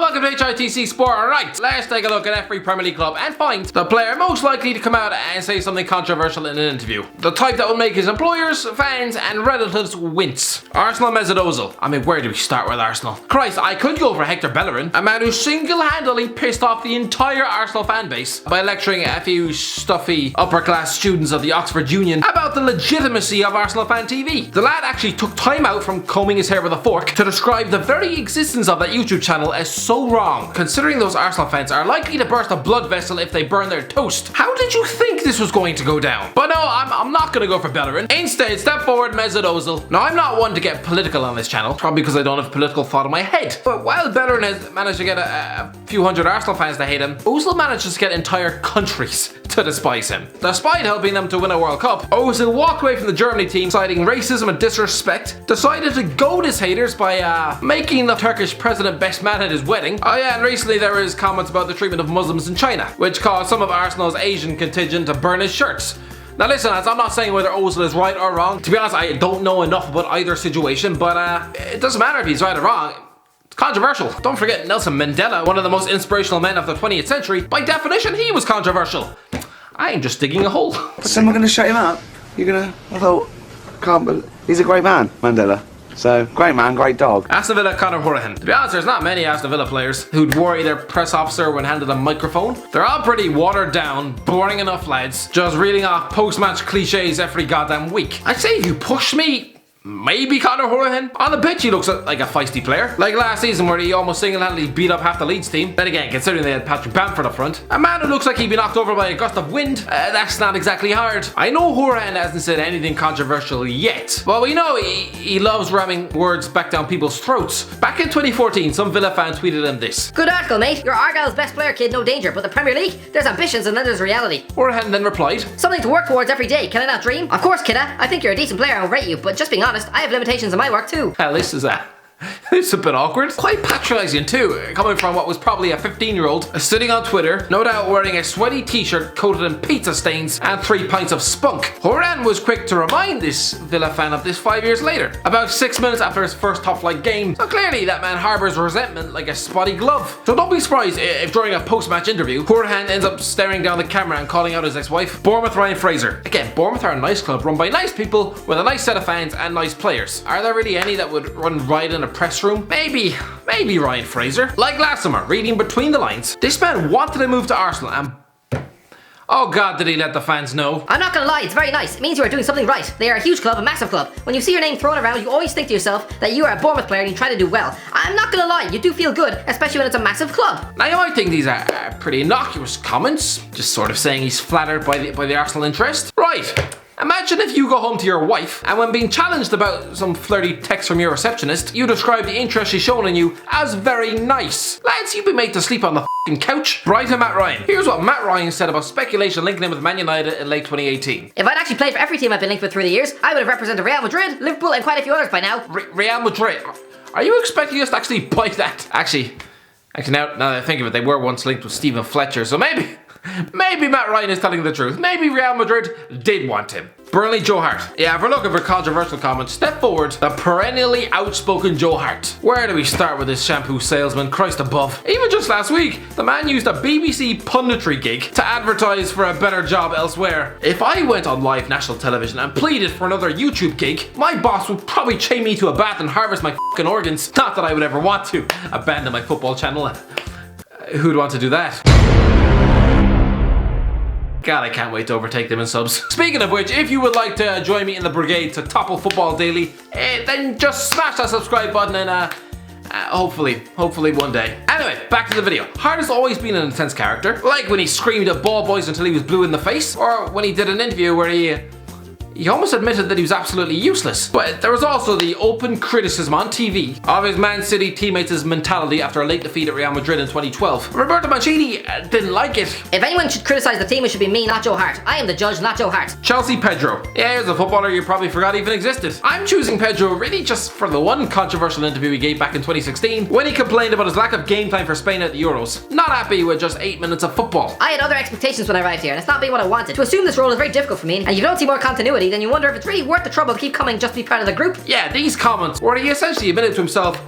welcome to HITC Sport. Alright, let's take a look at every Premier League club and find the player most likely to come out and say something controversial in an interview. The type that will make his employers, fans and relatives wince. Arsenal Mesut Ozil. I mean, where do we start with Arsenal? Christ, I could go for Hector Bellerin, a man who single-handedly pissed off the entire Arsenal fan base by lecturing a few stuffy upper-class students of the Oxford Union about the legitimacy of Arsenal fan TV. The lad actually took time out from combing his hair with a fork to describe the very existence of that YouTube channel as so wrong, considering those Arsenal fans are likely to burst a blood vessel if they burn their toast. How did you think this was going to go down? But no, I'm not going to go for Bellerin. Instead, step forward Mesut Ozil. Now, I'm not one to get political on this channel, probably because I don't have political thought in my head. But while Bellerin has managed to get a few hundred Arsenal fans to hate him, Ozil manages to get entire countries to despise him. Despite helping them to win a World Cup, Ozil walked away from the Germany team citing racism and disrespect, decided to goad his haters by making the Turkish president best man at his wedding. Oh yeah, and recently there was comments about the treatment of Muslims in China, which caused some of Arsenal's Asian contingent to burn his shirts. Now listen lads, I'm not saying whether Ozil is right or wrong. To be honest, I don't know enough about either situation, but it doesn't matter if he's right or wrong. It's controversial. Don't forget Nelson Mandela, one of the most inspirational men of the 20th century. By definition, he was controversial. I ain't just digging a hole. So am I going to shut him up? You're going to... I thought... Can't believe... He's a great man, Mandela. So, great man, great dog. Aston Villa Conor Hourihane. To be honest, there's not many Aston Villa players who'd worry their press officer when handed a microphone. They're all pretty watered down, boring enough lads, just reading off post-match cliches every goddamn week. I'd say if you push me, maybe Conor Hourihane. On the pitch he looks like a feisty player, like last season where he almost single-handedly beat up half the Leeds team. Then again, considering they had Patrick Bamford up front, a man who looks like he'd be knocked over by a gust of wind, that's not exactly hard. I know Hourihane hasn't said anything controversial yet, but we know he loves ramming words back down people's throats. Back in 2014, some Villa fan tweeted him this: "Good article, mate. You're Argyle's best player, kid, no danger, but the Premier League, there's ambitions and then there's reality." Hourihane then replied, "Something to work towards every day, can I not dream? Of course, kidda, I think you're a decent player and will rate you, but just being honest, I have limitations in my work too." Hell, this is it's a bit awkward. Quite patronising too, coming from what was probably a 15-year-old sitting on Twitter, no doubt wearing a sweaty t-shirt coated in pizza stains and 3 pints of spunk. Hourihane was quick to remind this Villa fan of this 5 years later, about 6 minutes after his first top-flight game. So clearly that man harbours resentment like a spotty glove. So don't be surprised if during a post-match interview, Hourihane ends up staring down the camera and calling out his ex-wife, Bournemouth Ryan Fraser. Again, Bournemouth are a nice club run by nice people with a nice set of fans and nice players. Are there really any that would run riot in a press room? Maybe Ryan Fraser. Like last summer, reading between the lines, this man wanted to move to Arsenal and... oh god, did he let the fans know? "I'm not gonna lie, it's very nice. It means you are doing something right. They are a huge club, a massive club. When you see your name thrown around, you always think to yourself that you are a Bournemouth player and you try to do well. I'm not gonna lie, you do feel good, especially when it's a massive club." Now you might think these are pretty innocuous comments, just sort of saying he's flattered by the Arsenal interest. Right. Imagine if you go home to your wife and when being challenged about some flirty text from your receptionist, you describe the interest she's shown in you as very nice. Lads, you've been made to sleep on the f***ing couch. Right to Matt Ryan. Here's what Matt Ryan said about speculation linking him with Man United in late 2018. "If I'd actually played for every team I've been linked with through the years, I would have represented Real Madrid, Liverpool and quite a few others by now." Real Madrid? Are you expecting us to actually buy that? Actually now that I think of it, they were once linked with Stephen Fletcher, so maybe Matt Ryan is telling the truth. Maybe Real Madrid did want him. Burnley Joe Hart. Yeah, if we're looking for controversial comments, step forward the perennially outspoken Joe Hart. Where do we start with this shampoo salesman? Christ above. Even just last week, the man used a BBC punditry gig to advertise for a better job elsewhere. If I went on live national television and pleaded for another YouTube gig, my boss would probably chain me to a bath and harvest my f***ing organs. Not that I would ever want to abandon my football channel. Who'd want to do that? God, I can't wait to overtake them in subs. Speaking of which, if you would like to join me in the brigade to topple football daily, then just smash that subscribe button and hopefully one day. Anyway, back to the video. Hart has always been an intense character, like when he screamed at ball boys until he was blue in the face, or when he did an interview where he almost admitted that he was absolutely useless. But there was also the open criticism on TV of his Man City teammates' mentality after a late defeat at Real Madrid in 2012. Roberto Mancini didn't like it. "If anyone should criticise the team, it should be me, not Joe Hart. I am the judge, not Joe Hart." Chelsea Pedro. Yeah, here's a footballer you probably forgot even existed. I'm choosing Pedro really just for the one controversial interview he gave back in 2016 when he complained about his lack of game time for Spain at the Euros. Not happy with just 8 minutes of football. "I had other expectations when I arrived here and it's not being what I wanted. To assume this role is very difficult for me, and if you don't see more continuity, then you wonder if it's really worth the trouble to keep coming just to be part of the group." Yeah, these comments where he essentially admitted to himself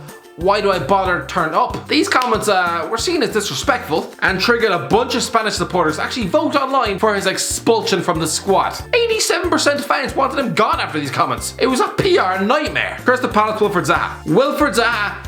why do I bother turn up? These comments were seen as disrespectful and triggered a bunch of Spanish supporters to actually vote online for his expulsion from the squad. 87% of fans wanted him gone after these comments. It was a PR nightmare. Crystal Palace Wilfried Zaha. Wilfried Zaha,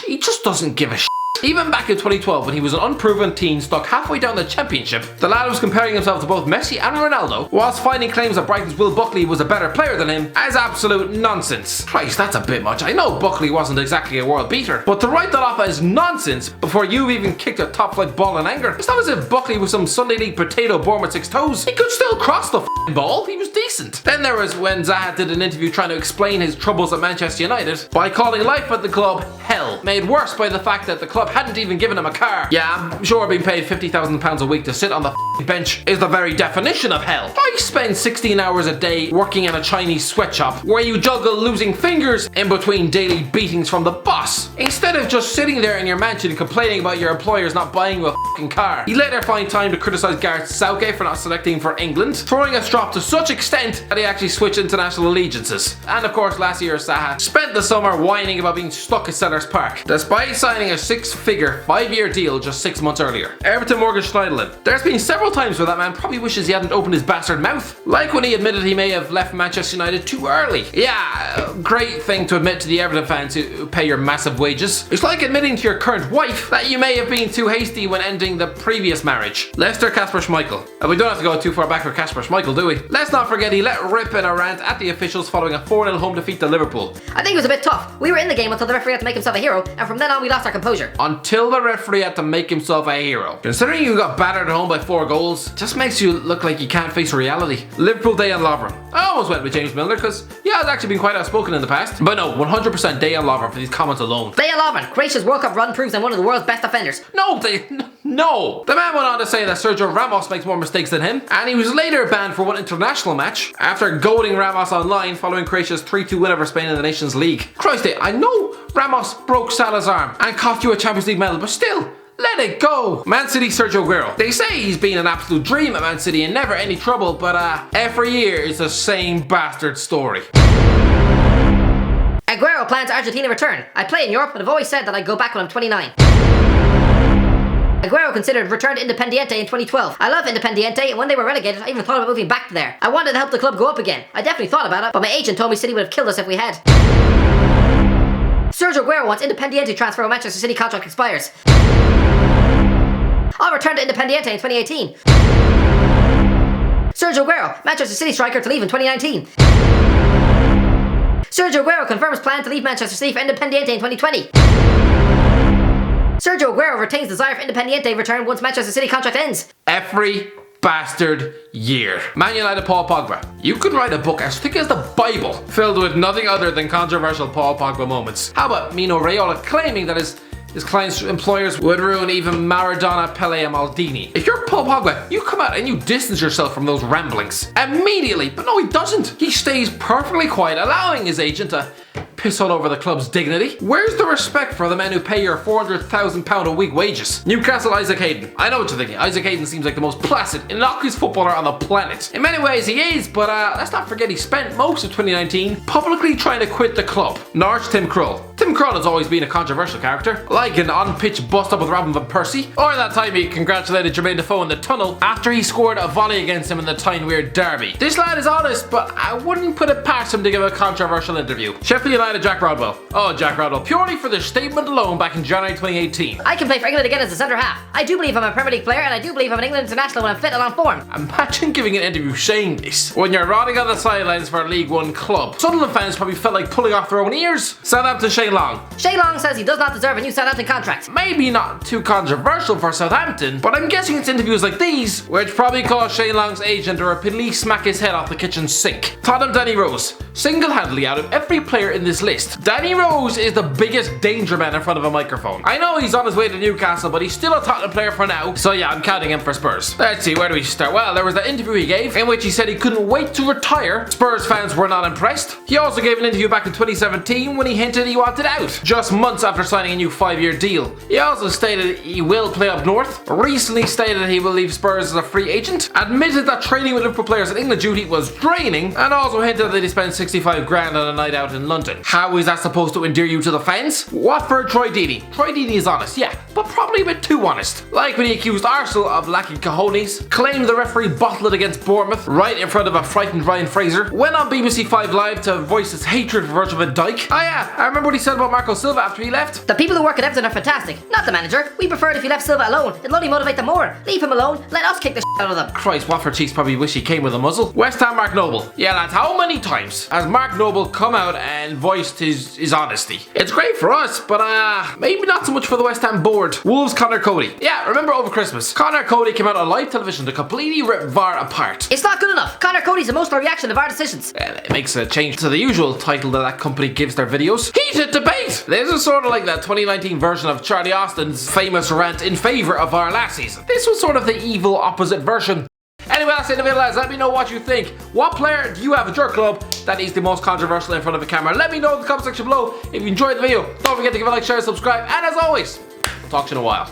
he just doesn't give a shit. Even back in 2012, when he was an unproven teen stuck halfway down the championship, the lad was comparing himself to both Messi and Ronaldo, whilst finding claims that Brighton's Will Buckley was a better player than him as absolute nonsense. Christ, that's a bit much. I know Buckley wasn't exactly a world beater, but to write that off as nonsense before you've even kicked a top-flight ball in anger, it's not as if Buckley was some Sunday League potato born with 6 toes. He could still cross the f***ing ball. He was decent. Then there was when Zaha did an interview trying to explain his troubles at Manchester United by calling life at the club hell, made worse by the fact that the club hadn't even given him a car. Yeah, I'm sure being paid £50,000 a week to sit on the bench is the very definition of hell. I spend 16 hours a day working in a Chinese sweatshop where you juggle losing fingers in between daily beatings from the boss, instead of just sitting there in your mansion complaining about your employers not buying you a car. He later find time to criticise Gareth Southgate for not selecting for England, throwing a strop to such extent that he actually switched international allegiances. And of course, last year Zaha spent the summer whining about being stuck at Sellers Park, despite signing a 6-figure 5-year deal just 6 months earlier. Everton mortgaged Schneiderlin. There's been several times where that man probably wishes he hadn't opened his bastard mouth. Like when he admitted he may have left Manchester United too early. Yeah, great thing to admit to the Everton fans who pay your massive wages. It's like admitting to your current wife that you may have been too hasty when ending the previous marriage. Leicester Kasper Schmeichel. We don't have to go too far back for Kasper Schmeichel, do we? Let's not forget he let rip in a rant at the officials following a 4-0 home defeat to Liverpool. I think it was a bit tough. We were in the game until the referee had to make himself a hero, and from then on we lost our composure. Until the referee had to make himself a hero. Considering you got battered at home by 4 goals, just makes you look like you can't face reality. Liverpool Dejan Lovren. I almost went with James Milner because he has actually been quite outspoken in the past. But no, 100% Dejan Lovren for these comments alone. Dejan Lovren, Croatia's World Cup run proves I'm one of the world's best defenders. No. The man went on to say that Sergio Ramos makes more mistakes than him, and he was later banned for one international match after goading Ramos online following Croatia's 3-2 win over Spain in the Nations League. Christ, I know Ramos broke Salah's arm and cost you a Champions League medal, but still, let it go. Man City Sergio Aguero. They say he's been an absolute dream at Man City and never any trouble, but every year it's the same bastard story. Aguero plans Argentina return. I play in Europe, but I've always said that I'd go back when I'm 29. Aguero considered return to Independiente in 2012. I love Independiente, and when they were relegated, I even thought about moving back there. I wanted to help the club go up again. I definitely thought about it, but my agent told me City would have killed us if we had. Sergio Aguero wants Independiente transfer when Manchester City contract expires. I'll return to Independiente in 2018. Sergio Aguero, Manchester City striker to leave in 2019. Sergio Aguero confirms plan to leave Manchester City for Independiente in 2020. Sergio Aguero retains desire for Independiente return once Manchester City contract ends. Every bastard year. Man United Paul Pogba. You could write a book as thick as the Bible, filled with nothing other than controversial Paul Pogba moments. How about Mino Raiola claiming that his clients' employers would ruin even Maradona, Pele and Maldini. If you're Paul Pogba, you come out and you distance yourself from those ramblings immediately. But no, he doesn't. He stays perfectly quiet, allowing his agent to piss all over the club's dignity. Where's the respect for the men who pay your £400,000 a week wages? Newcastle Isaac Hayden. I know what you're thinking. Isaac Hayden seems like the most placid, innocuous footballer on the planet. In many ways he is, but let's not forget he spent most of 2019 publicly trying to quit the club. Norwich Tim Krul. Tim Krul has always been a controversial character, like an on-pitch bust-up with Robin van Persie, or that time he congratulated Jermaine Defoe in the tunnel after he scored a volley against him in the Tyne-Weir derby. This lad is honest, but I wouldn't put it past him to give a controversial interview. Sheffield United Jack Rodwell. Oh, Jack Rodwell, purely for this statement alone back in January 2018. I can play for England again as a centre half. I do believe I'm a Premier League player, and I do believe I'm an England international when I'm fit and on form. Imagine giving an interview saying this when you're rotting on the sidelines for a League One club. Sunderland fans probably felt like pulling off their own ears. Southampton Shane Long. Shane Long says he does not deserve a new Southampton contract. Maybe not too controversial for Southampton, but I'm guessing it's interviews like these which probably caused Shane Long's agent to repeatedly smack his head off the kitchen sink. Tottenham Danny Rose. Single-handedly out of every player in this list, Danny Rose is the biggest danger man in front of a microphone. I know he's on his way to Newcastle, but he's still a Tottenham player for now, so yeah, I'm counting him for Spurs. Let's see, where do we start? Well, there was that interview he gave in which he said he couldn't wait to retire. Spurs fans were not impressed. He also gave an interview back in 2017 when he hinted he wanted out, just months after signing a new 5-year deal. He also stated he will play up north, recently stated he will leave Spurs as a free agent, admitted that training with Liverpool players at England duty was draining, and also hinted that he spent 65 grand on a night out in London. How is that supposed to endear you to the fans? Watford Troy Deeney. Troy Deeney is honest, yeah, but probably a bit too honest. Like when he accused Arsenal of lacking cojones, claimed the referee bottled it against Bournemouth right in front of a frightened Ryan Fraser, went on BBC 5 Live to voice his hatred for Virgil van Dijk. Oh yeah, I remember what he said about Marco Silva after he left. The people who work at Everton are fantastic, not the manager. We prefer it if you left Silva alone. It'll only motivate them more. Leave him alone, let us kick the shit out of them. Christ, Watford cheeks probably wish he came with a muzzle. West Ham Mark Noble. Yeah lads, how many times has Mark Noble come out and voiced his honesty? It's great for us, but maybe not so much for the West Ham board. Wolves Connor Cody. Yeah, remember over Christmas, Connor Cody came out on live television to completely rip VAR apart. It's not good enough. Connor Cody's emotional reaction to VAR decisions. It makes a change to the usual title that company gives their videos. Heated debate! This is sort of like that 2019 version of Charlie Austin's famous rant in favour of VAR last season. This was sort of the evil opposite version. Anyway, that's it in the video, lads. Let me know what you think. What player do you have at your club that is the most controversial in front of a camera? Let me know in the comment section below. If you enjoyed the video, don't forget to give a like, share, subscribe, and as always, talk to you in a while.